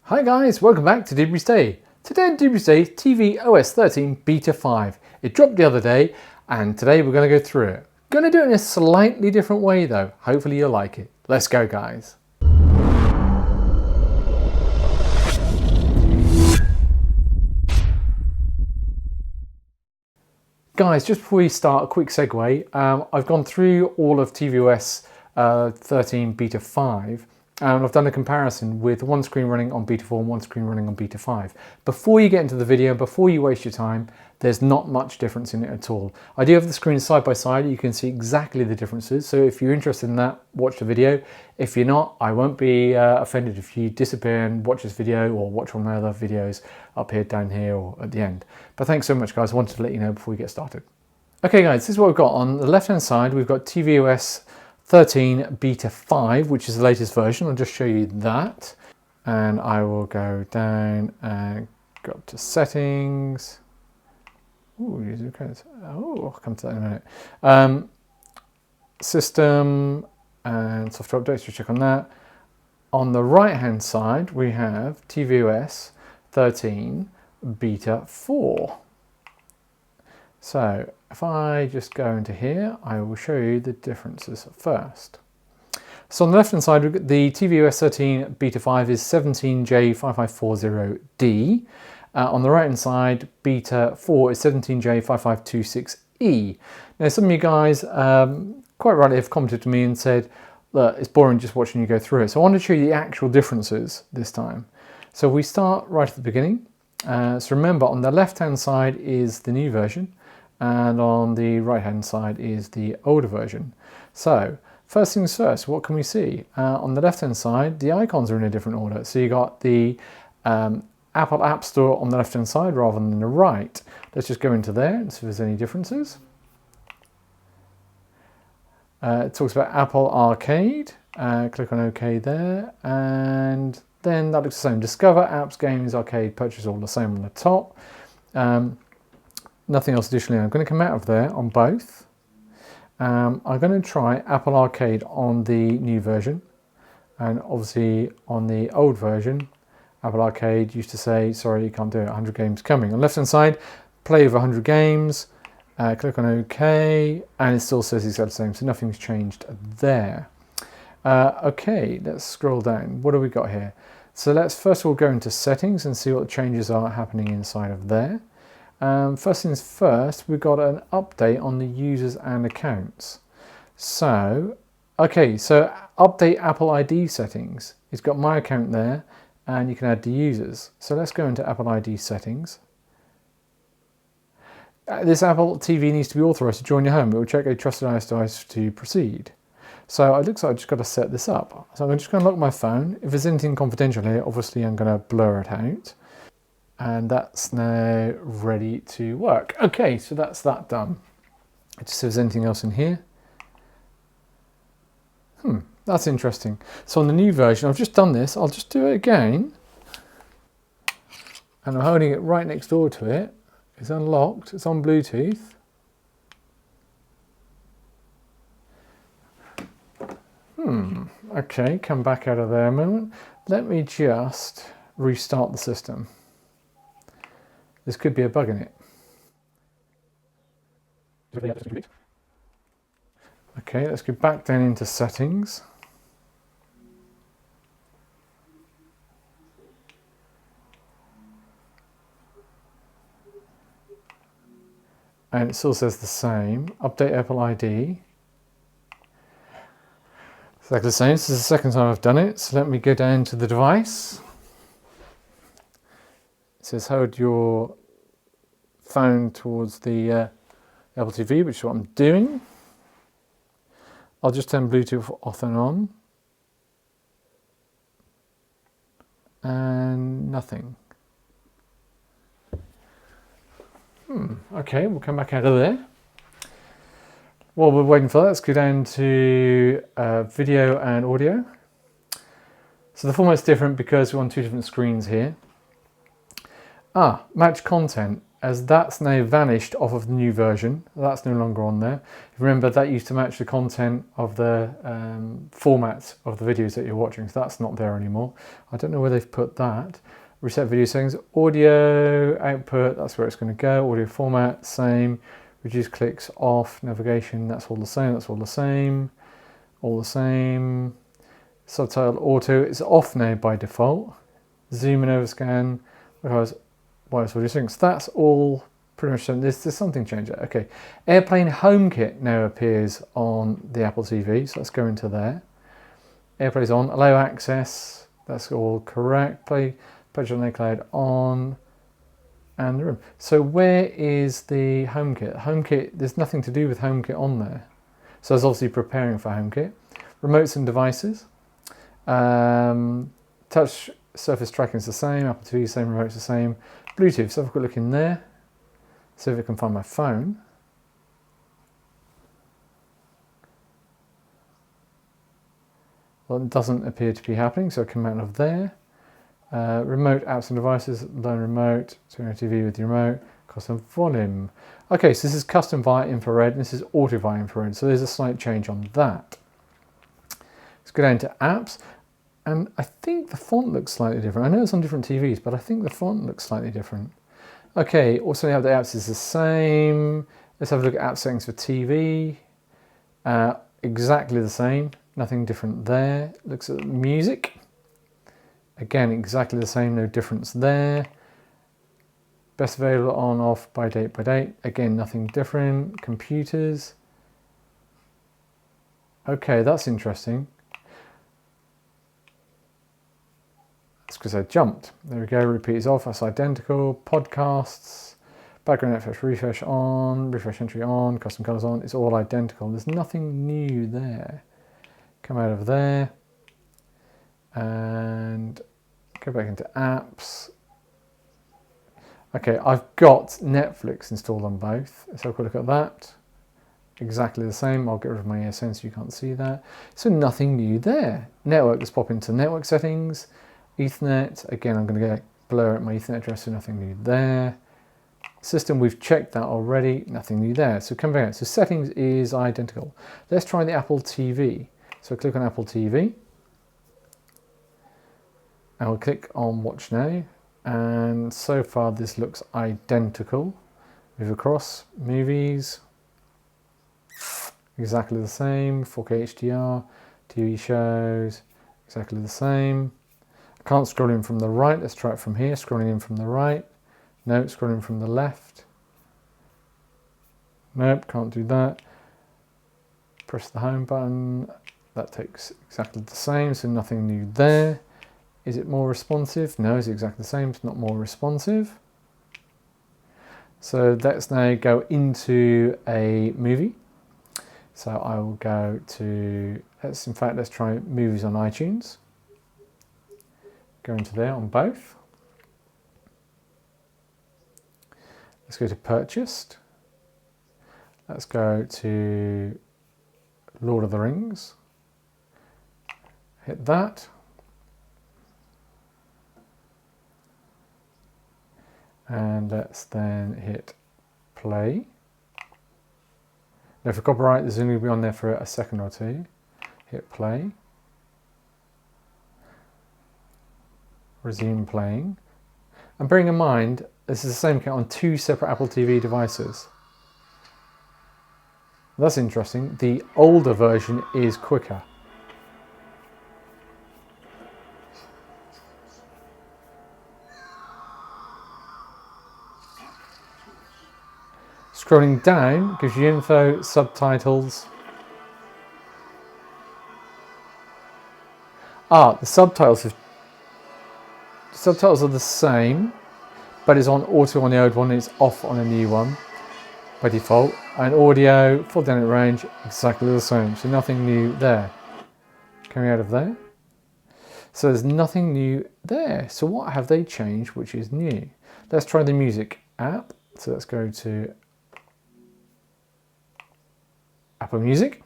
Hi guys, welcome back to Doobrey's Day. Today on Doobrey's Day, TVOS 13 Beta 5. It dropped the other day and today we're going to go through it. Going to do it in a slightly different way though. Hopefully you'll like it. Let's go guys. Guys, just before we start, a quick segue. I've gone through all of TVOS 13 Beta 5. And I've done a comparison with one screen running on Beta 4 and one screen running on Beta 5. Before you get into the video, before you waste your time, there's not much difference in it at all. I do have the screens side by side, you can see exactly the differences. So if you're interested in that, watch the video. If you're not, I won't be offended if you disappear and watch this video or watch one of my other videos up here, down here, or at the end. But thanks so much guys, I wanted to let you know before we get started. Okay guys, this is what we've got. On the left hand side, we've got TVOS 13 Beta 5, which is the latest version. I'll just show you that. And I will go down and go up to settings. Ooh, user credits. Oh, I'll come to that in a minute. System and software updates, we'll check on that. On the right hand side, we have TVOS 13 Beta 4. So if I just go into here, I will show you the differences first. So on the left hand side, the TVOS 13 Beta 5 is 17J5540D. On the right hand side, Beta 4 is 17J5526E. Now some of you guys quite rightly have commented to me and said, look, it's boring just watching you go through it. So I want to show you the actual differences this time. So we start right at the beginning. So remember, on the left hand side is the new version, and on the right hand side is the older version. So first things first, what can we see? On the left hand side, the icons are in a different order. So you got the Apple App Store on the left hand side rather than the right. Let's just go into there and see if there's any differences. It talks about Apple Arcade. Click on OK there, and then that looks the same. Discover, apps, games, arcade, purchase, all the same on the top. Nothing else additionally. I'm going to come out of there on both. I'm going to try Apple Arcade on the new version, and obviously on the old version, Apple Arcade used to say, sorry, you can't do it, 100 games coming. On the left hand side, play over 100 games, click on OK, and it still says exactly the same, so nothing's changed there. Okay, let's scroll down. What do we got here? So let's first of all go into settings and see what changes are happening inside of there. First things first, we've got an update on the users and accounts. So, okay, so update Apple ID settings. It's got my account there, and you can add the users. So let's go into Apple ID settings. This Apple TV needs to be authorized to join your home. It will check a trusted iOS device to proceed. So it looks like I've just got to set this up. So I'm just going to lock my phone. If there's anything confidential here, obviously I'm going to blur it out. And that's now ready to work. Okay, so that's that done. Just see if there's anything else in here. That's interesting. So on the new version, I've just done this. I'll just do it again. And I'm holding it right next door to it. It's unlocked. It's on Bluetooth. Okay, come back out of there a moment. Let me just restart the system. This could be a bug in it. Okay, let's go back down into settings. And it still says the same. Update Apple ID. Exactly the same. This is the second time I've done it. So let me go down to the device. It says hold your phone towards the Apple TV, which is what I'm doing. I'll just turn Bluetooth off and on. And nothing. Okay, we'll come back out of there. While we're waiting for that, let's go down to video and audio. So the format's different because we're on two different screens here. Match content. as that's now vanished off of the new version. That's no longer on there. Remember, that used to match the content of the format of the videos that you're watching, so that's not there anymore. I don't know where they've put that. Reset video settings, audio output, that's where it's going to go. Audio format, same. Reduce clicks off, navigation, that's all the same, that's all the same. All the same. Subtitle auto, it's off now by default. Zoom and overscan, because wireless audio syncs. That's all pretty much done. There's something changed there. Okay. Airplane HomeKit now appears on the Apple TV, so let's go into there. AirPlay's on. Allow access, that's all correct. Play on iCloud on. And the room. So where is the HomeKit? HomeKit, there's nothing to do with HomeKit on there. So it's obviously preparing for HomeKit. Remotes and devices. Touch surface tracking is the same. Apple TV, same. Remote's the same. Bluetooth, so I've got a look in there. See if I can find my phone. Well, it doesn't appear to be happening, so I come out of there. Remote apps and devices, learn remote, turn on TV with your remote, custom volume. Okay, so this is custom via infrared, and this is auto via infrared, so there's a slight change on that. Let's go down to apps, and I think the font looks slightly different. I know it's on different TVs, but I think the font looks slightly different. Okay, also the apps is the same. Let's have a look at app settings for TV. Exactly the same, nothing different there. Looks at music. Again, exactly the same, no difference there. Best available on, off, by date, by date. Again, nothing different. Computers. Okay, that's interesting. That's because I jumped. There we go, repeat is off, that's identical. Podcasts, background FX refresh on, refresh entry on, custom colors on. It's all identical. There's nothing new there. Come out of there. And go back into apps. Okay, I've got Netflix installed on both. Let's have a quick look at that. Exactly the same. I'll get rid of my ASN so you can't see that. So nothing new there. Network, let's pop into network settings. Ethernet, again, I'm going to blur out my Ethernet address, so nothing new there. System, we've checked that already, nothing new there. So come back. So settings is identical. Let's try the Apple TV. So click on Apple TV. And we'll click on watch now, and so far this looks identical. Move across, movies, exactly the same, 4K HDR, TV shows, exactly the same. I can't scroll in from the right, let's try it from here, scrolling in from the right. Nope, scrolling from the left. Nope, can't do that. Press the home button, that takes exactly the same, so nothing new there. Is it more responsive? No, it's exactly the same. It's not more responsive. So let's now go into a movie. So I will go to, let's try movies on iTunes. Go into there on both. Let's go to purchased. Let's go to Lord of the Rings. Hit that. And let's then hit play. Now for copyright, this is only going to be on there for a second or two. Hit play. Resume playing. And bearing in mind, this is the same account on two separate Apple TV devices. That's interesting. The older version is quicker. Scrolling down gives you info, subtitles. The subtitles are the same, but it's on auto on the old one and it's off on a new one by default. And audio, full dynamic range, exactly the same. So nothing new there. Coming out of there. So there's nothing new there. So what have they changed which is new? Let's try the music app. So let's go to Apple Music.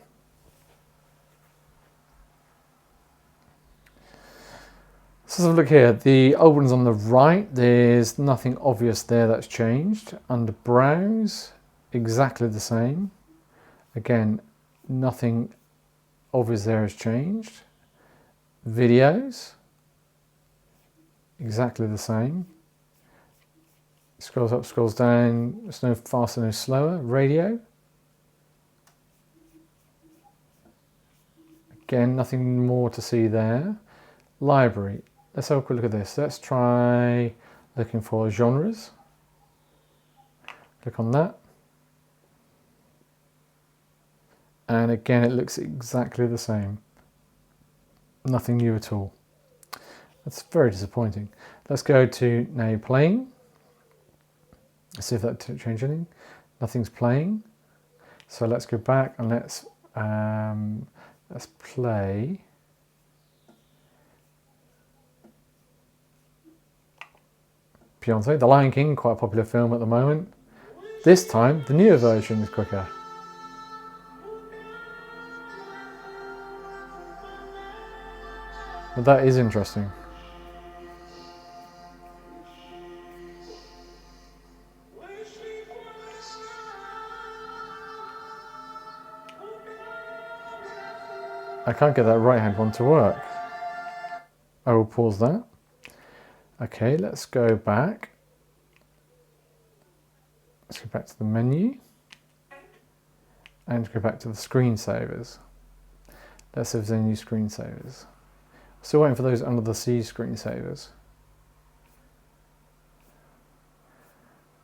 So let's have a look here. The old one's on the right. There's nothing obvious there that's changed. Under browse, exactly the same. Again, nothing obvious there has changed. Videos, exactly the same. Scrolls up, scrolls down. It's no faster, no slower. Radio. Again, nothing more to see there. Library. Let's have a quick look at this. Let's try looking for genres. Click on that. And again, it looks exactly the same. Nothing new at all. That's very disappointing. Let's go to now playing. Let's see if that changed anything. Nothing's playing. So let's go back and let's play. Beyonce, The Lion King, quite a popular film at the moment. This time, the newer version is quicker. But that is interesting. I can't get that right hand one to work. I will pause that. Okay, let's go back. Let's go back to the menu. And go back to the screensavers. Let's see if there's any new screensavers. Still waiting for those under the sea screensavers.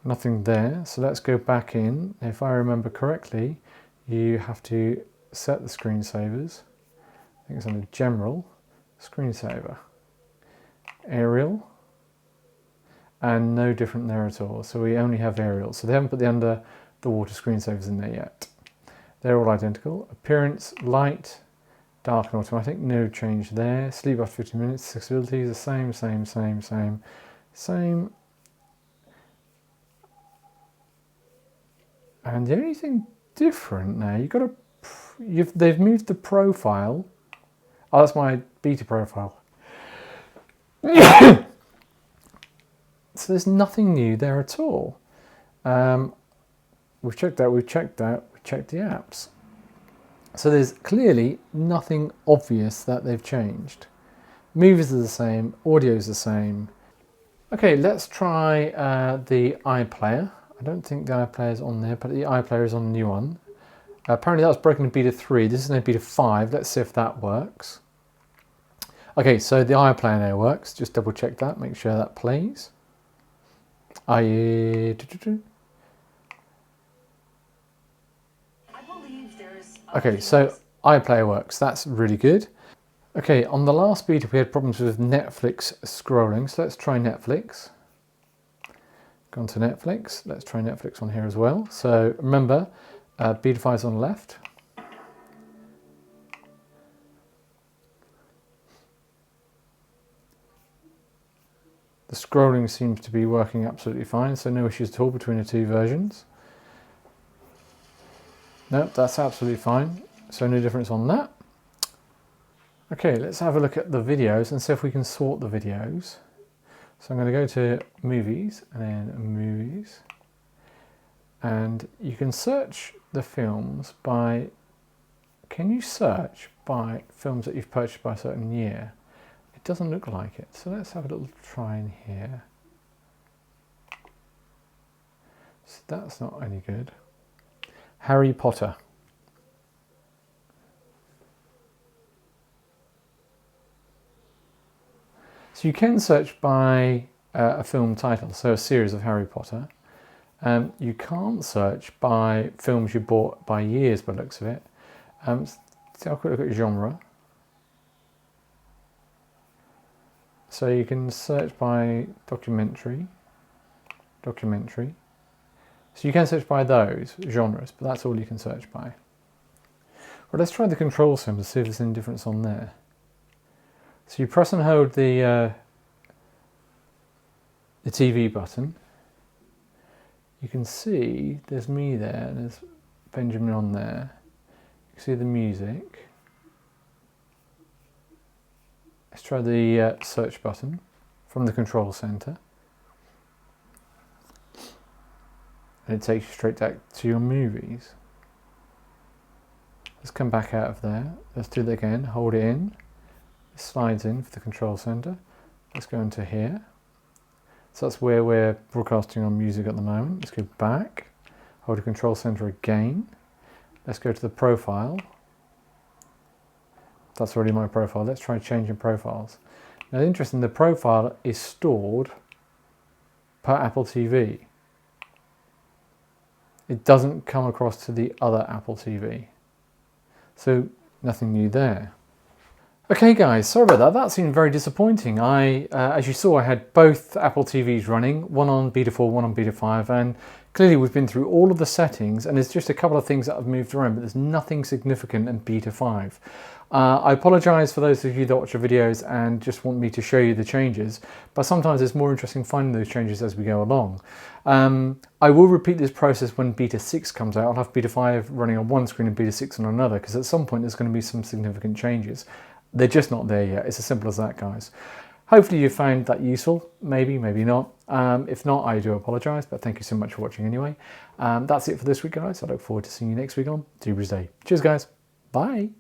Nothing there, so let's go back in. If I remember correctly, you have to set the screensavers. I think it's under General, Screensaver, Aerial, and no different there at all. So we only have Aerial. So they haven't put the under the water screensavers in there yet. They're all identical. Appearance, light, dark and automatic, no change there. Sleep after 15 minutes, accessibility is the same. And the only thing different now, they've moved the profile. Oh, that's my beta profile. So there's nothing new there at all. We've checked that, we've checked the apps. So there's clearly nothing obvious that they've changed. Movies are the same, audio is the same. Okay, let's try the iPlayer. I don't think the iPlayer is on there, but the iPlayer is on the new one. Apparently that was broken in beta 3. This is now beta 5. Let's see if that works. Okay, so the iPlayer now works. Just double check that, make sure that plays. Okay, so iPlayer works. That's really good. Okay, on the last beta we had problems with Netflix scrolling, so let's try Netflix. Gone to Netflix. Let's try Netflix on here as well. So remember, beta 5 is on the left. The scrolling seems to be working absolutely fine, so no issues at all between the two versions. Nope, that's absolutely fine. So no difference on that. Okay, let's have a look at the videos and see if we can sort the videos. So I'm going to go to movies and then movies. And you can search the films by, can you search by films that you've purchased by a certain year? It doesn't look like it. So let's have a little try in here. So that's not any good. Harry Potter. So you can search by a film title, so a series of Harry Potter. You can't search by films you bought by years by the looks of it. So I'll quick look at genre. So you can search by documentary. So you can search by those genres, but that's all you can search by. Well, let's try the control symbol to see if there's any difference on there. So you press and hold the TV button. You can see there's me there, and there's Benjamin on there. You can see the music. Let's try the search button from the control center. And it takes you straight back to your movies. Let's come back out of there. Let's do that again. Hold it in. It slides in for the control center. Let's go into here. So that's where we're broadcasting on music at the moment. Let's go back. Hold the control center again. Let's go to the profile. That's already my profile. Let's try changing profiles. Now, interesting, the profile is stored per Apple TV. It doesn't come across to the other Apple TV. So nothing new there. Okay guys, sorry about that. That seemed very disappointing. As you saw, I had both Apple TVs running, one on Beta 4, one on Beta 5, and clearly we've been through all of the settings, and there's just a couple of things that have moved around, but there's nothing significant in Beta 5. I apologise for those of you that watch the videos and just want me to show you the changes, but sometimes it's more interesting finding those changes as we go along. I will repeat this process when Beta 6 comes out. I'll have Beta 5 running on one screen and Beta 6 on another, because at some point there's going to be some significant changes. They're just not there yet. It's as simple as that, guys. Hopefully you found that useful. Maybe, maybe not. If not, I do apologise, but thank you so much for watching anyway. That's it for this week, guys. I look forward to seeing you next week on Doobrey's Day. Cheers, guys. Bye.